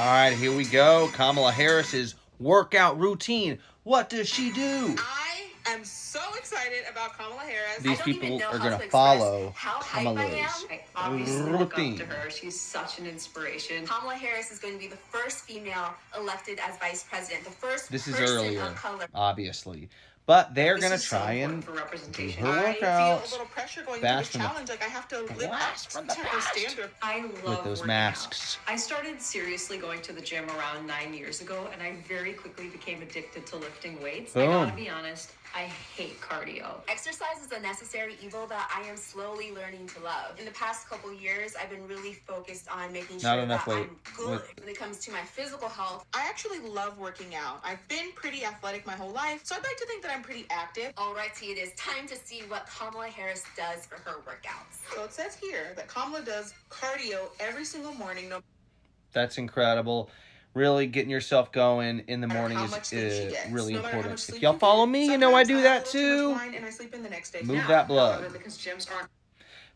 All right, here we go. Kamala Harris's workout routine. What does she do? I am so excited about Kamala Harris. These I don't people even know are how going to to follow how Kamala's I obviously look up routine. to her. She's such an inspiration. Kamala Harris is going to be the first female elected as vice president. The first This is person earlier, of color. Obviously. But they're going to This is so try and important for do representation. her I feel a workouts. little pressure going Bash through from the the challenge. Like I have to live up blast from the to her past. standard. I love With those working masks. out. I started seriously going to the gym around 9 years ago, and I very quickly became addicted to lifting weights. Boom. I gotta be honest, I hate cardio. Exercise is a necessary evil that I am slowly learning to love. In the past couple years, I've been really focused on making sure that I'm good when it comes to my physical health. I actually love working out. I've been pretty athletic my whole life, so I'd like to think that I'm pretty active. Alrighty, it is time to see what Kamala Harris does for her workouts. So it says here that Kamala does cardio every single morning. That's incredible. Really getting yourself going in the morning is really important. If y'all follow me, you know I do that too. Move that blood.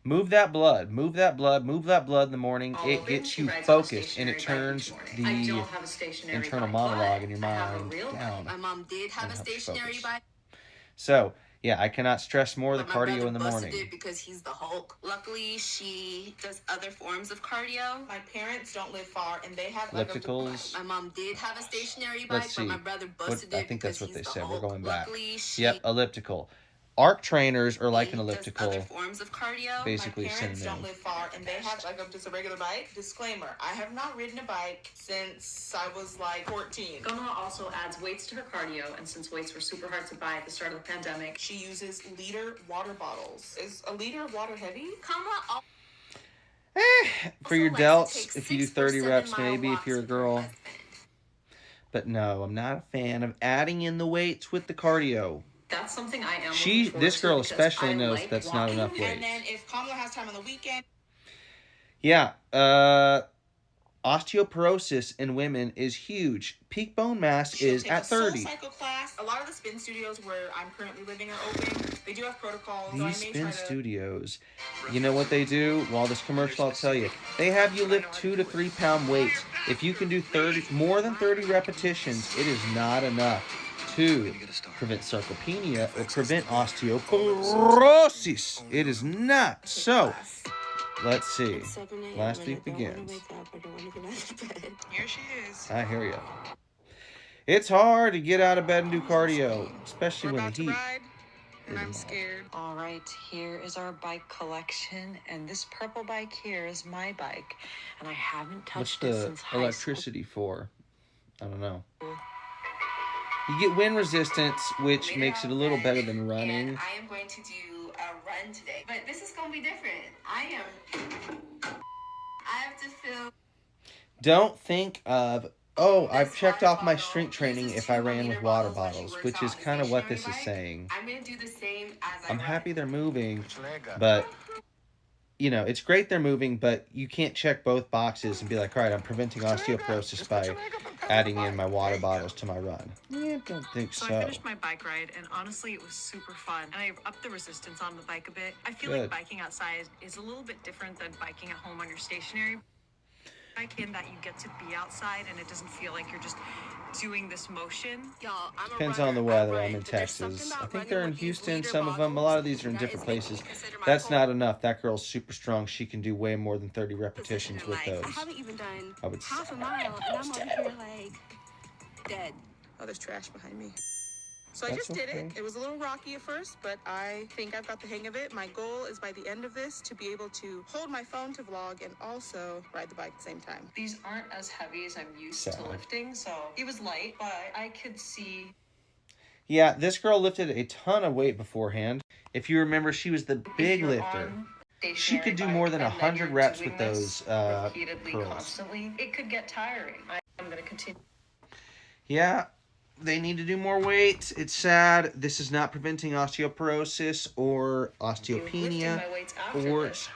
Move that blood. Move that blood. Move that blood in the morning. It gets you focused and it turns the internal monologue in your mind down. My mom did have a stationary bike. So, yeah, I cannot stress more the cardio in the morning. It because he's the Hulk. Luckily, she does other forms of cardio. My parents don't live far, and they have ellipticals. My mom did have a stationary bike, but my brother busted it. I think that's what they said. We're going back. Luckily, yep, elliptical. Arc trainers are like an elliptical. Other forms of cardio. Basically, my parents synonym. don't live far, and they have just a regular bike. Disclaimer: I have not ridden a bike since I was like 14. Kamala also adds weights to her cardio, and since weights were super hard to buy at the start of the pandemic, she uses liter water bottles. Is a liter of water heavy? Kamala. For your delts, if you do 30 reps, maybe if you're a girl. But no, I'm not a fan of adding in the weights with the cardio. That's something I am. This girl especially knows that's not enough weights. And then if Kamala has time on the weekend. Yeah, osteoporosis in women is huge. Peak bone mass is at 30. Cycle class. A lot of the spin studios where I'm currently living are open. They do have protocols. These spin studios, you know what they do? While this commercial, I'll tell you, they have you lift 2 to 3 pound weights. If you can do more than 30 repetitions, it is not enough to prevent sarcopenia or prevent osteoporosis. It is not. So, let's see. Last week begins. Here she is. I hear you. It's hard to get out of bed and do cardio, especially when the heat. And I'm scared. All right, here is our bike collection, and this purple bike here is my bike, and I haven't touched it since high school. What's the electricity for? I don't know. You get wind resistance, which makes it a little better than running. And I am going to do a run today, but this is going to be different. I have to feel. Don't think of, I've checked off my strength training if I ran with water bottles, which is kind of what this is saying. I'm going to do the same as I'm happy they're moving, but, you know, it's great they're moving, but you can't check both boxes and be like, all right, I'm preventing osteoporosis by adding in my water bottles to my run. Yeah, don't think so. So I finished my bike ride, and honestly, it was super fun. And I upped the resistance on the bike a bit. I feel like biking outside is a little bit different than biking at home on your stationary bike, in that you get to be outside, and it doesn't feel like you're just doing this motion. Y'all, depends on the weather. I'm in Texas. I think they're in Houston, some of them. A lot of these are in different places. That's not enough. That girl's super strong. She can do way more than 30 repetitions with those. I haven't even done half a mile, and I'm over here like dead. Oh, there's trash behind me. So I just did it. It was a little rocky at first, but I think I've got the hang of it. My goal is by the end of this to be able to hold my phone to vlog and also ride the bike at the same time. These aren't as heavy as I'm used to lifting, so it was light, but I could see. Yeah, this girl lifted a ton of weight beforehand. If you remember, she was the big lifter. She could do more than 100 reps with those curls. Constantly. It could get tiring. I'm going to continue. Yeah. They need to do more weights. It's sad. This is not preventing osteoporosis or osteopenia.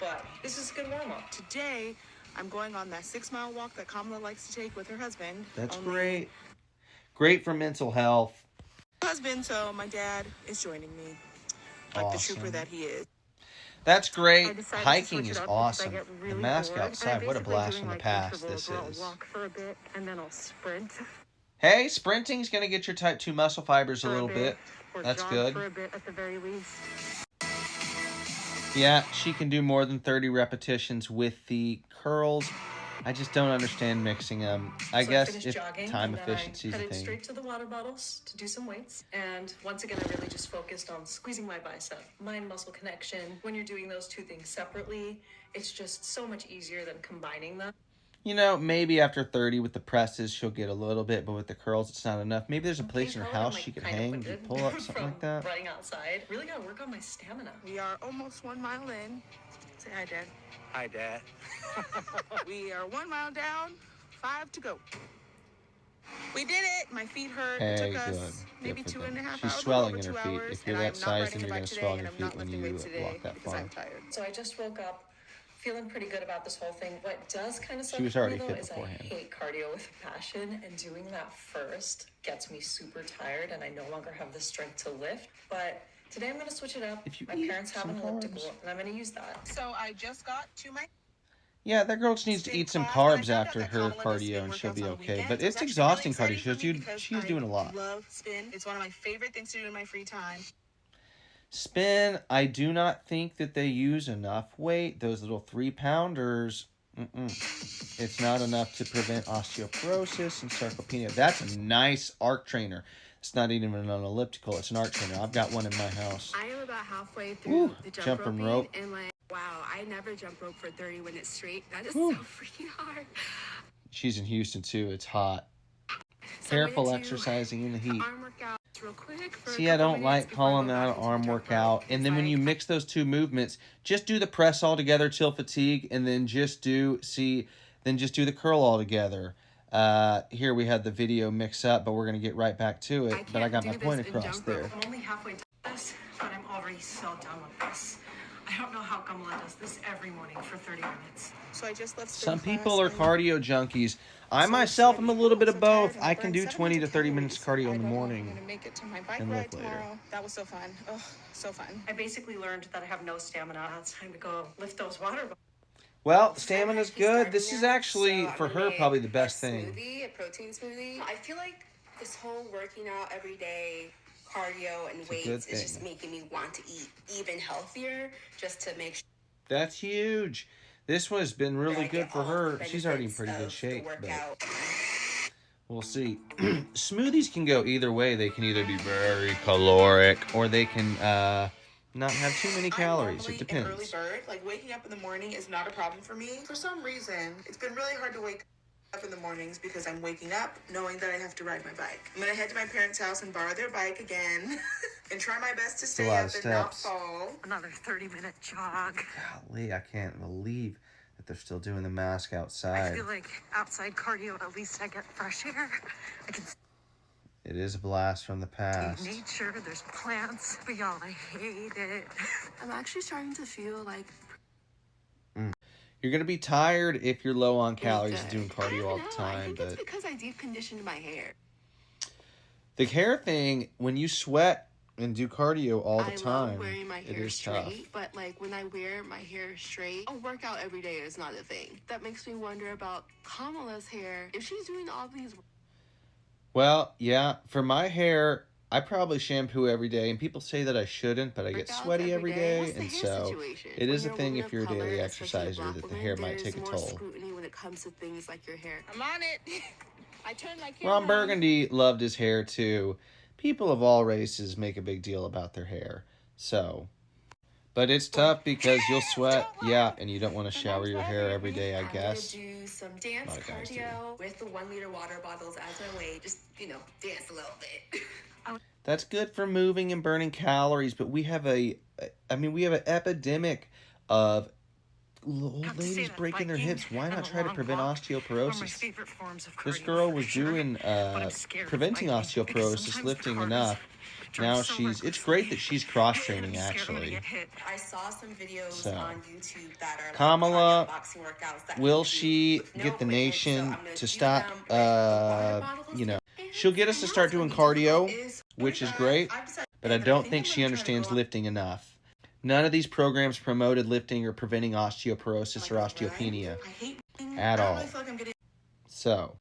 But this is a good warm-up. Today, I'm going on that 6-mile walk that Kamala likes to take with her husband. That's great. Great for mental health. Husband, so my dad is joining me. Like the trooper that he is. That's great. Hiking is awesome. The mask outside, what a blast from the past this is. Walk for a bit, and then I'll sprint. Hey, sprinting's going to get your type 2 muscle fibers a little bit. That's good. For a bit at the very least. Yeah, she can do more than 30 repetitions with the curls. I just don't understand mixing them. I guess if time efficiency is a thing. I headed straight to the water bottles to do some weights. And once again, I really just focused on squeezing my bicep, mind-muscle connection. When you're doing those two things separately, it's just so much easier than combining them. You know, maybe after 30 with the presses, she'll get a little bit, but with the curls, it's not enough. Maybe there's a place in her house she could hang and pull up, something like that. Running outside. Really got to work on my stamina. We are almost 1 mile in. Say hi, Dad. Hi, Dad. We are 1 mile down, 5 to go. We did it. My feet hurt. Hey, it took us maybe 2.5 hours. She's swelling in her feet. If you're that size, then you're going to swell in your feet when you walk that far. So I just woke up feeling pretty good about this whole thing. What does kind of suck she was for already me, though, fit is beforehand. I hate cardio with passion, and doing that first gets me super tired, and I no longer have the strength to lift. But today I'm going to switch it up. My parents have an elliptical, and I'm going to use that. So I just got to my... Yeah, that girl just needs to eat some carbs after her cardio and she'll be okay. But it's exhausting cardio. She's doing a lot. I love spin. It's one of my favorite things to do in my free time. Spin, I do not think that they use enough weight. Those little 3-pounders, it's not enough to prevent osteoporosis and sarcopenia. That's a nice arc trainer. It's not even an elliptical. It's an arc trainer. I've got one in my house. I am about halfway through the jumping roping, rope. and like, wow, I never jump rope for 30 when it's straight. That is so freaking hard. She's in Houston too. It's hot. Careful exercising in the heat. Arm workout real quick. See, I don't like calling that an arm workout. And then when you mix those two movements, just do the press all together till fatigue, and then just do the curl all together. Here we had the video mix up, but we're going to get right back to it. But I got my point across there. I'm only halfway to this, but I'm already so done with this. I don't know how Kamala does this every morning for 30 minutes. So I just left. Some people are cardio junkies. I myself am a little bit of both. I can do 20 to 30 minutes cardio in the morning. I'm gonna make it to my bike and ride lift later. tomorrow. That was so fun. Oh, so fun. I basically learned that I have no stamina. Now it's time to go lift those water bottles. Well, stamina's good. This is actually, for her, probably the best thing. A protein smoothie. I feel like this whole working out every day, cardio and weights is just making me want to eat even healthier, just to make sure. That's huge. This one has been really good for her. She's already in pretty good shape, but we'll see. Smoothies can go either way. They can either be very caloric, or they can not have too many calories. It depends. I'm an early bird. Like, waking up in the morning is not a problem for me. For some reason, it's been really hard to wake up in the mornings because I'm waking up knowing that I have to ride my bike. I'm gonna head to my parents' house and borrow their bike again and try my best to stay up and not fall. Another 30-minute jog. Golly, I can't believe that they're still doing the mask outside. I feel like outside cardio, at least I get fresh air. I can It is a blast from the past. nature, there's plants, but y'all, I hate it. I'm actually starting to feel like You're going to be tired if you're low on calories doing cardio all the I time. think But it's because I deep conditioned my hair. the hair thing, when you sweat and do cardio all the I time, love wearing my it hair is straight, tough. but like when I wear my hair straight, a workout every day is not a thing. That makes me wonder about Kamala's hair. If she's doing all these... Well, yeah, for my hair, I probably shampoo every day, and people say that I shouldn't, but I get workouts sweaty every day, what's the and hair so situation? it is When a you're thing woman if you're a of color, daily especially a exerciser black that the woman, hair might there's take a more toll. scrutiny when it comes to things like your hair. I'm on it. I turned my camera Ron on. Burgundy loved his hair too. People of all races make a big deal about their hair, so... But it's tough because you'll sweat, yeah, and you don't want to shower your hair every day, I guess. I'm gonna do some dance cardio with the 1 liter water bottles as my weight. Just, dance a little bit. That's good for moving and burning calories, but we have an epidemic of old ladies breaking their hips. Why not try to prevent osteoporosis? This girl was doing preventing osteoporosis, lifting enough. Now it's great that she's cross-training, actually. I saw some videos on YouTube that are Kamala, boxing workouts that will she get the nation to stop, she'll get us to start doing cardio, which is great, but I don't think she understands lifting enough. None of these programs promoted lifting or preventing osteoporosis or osteopenia at all. So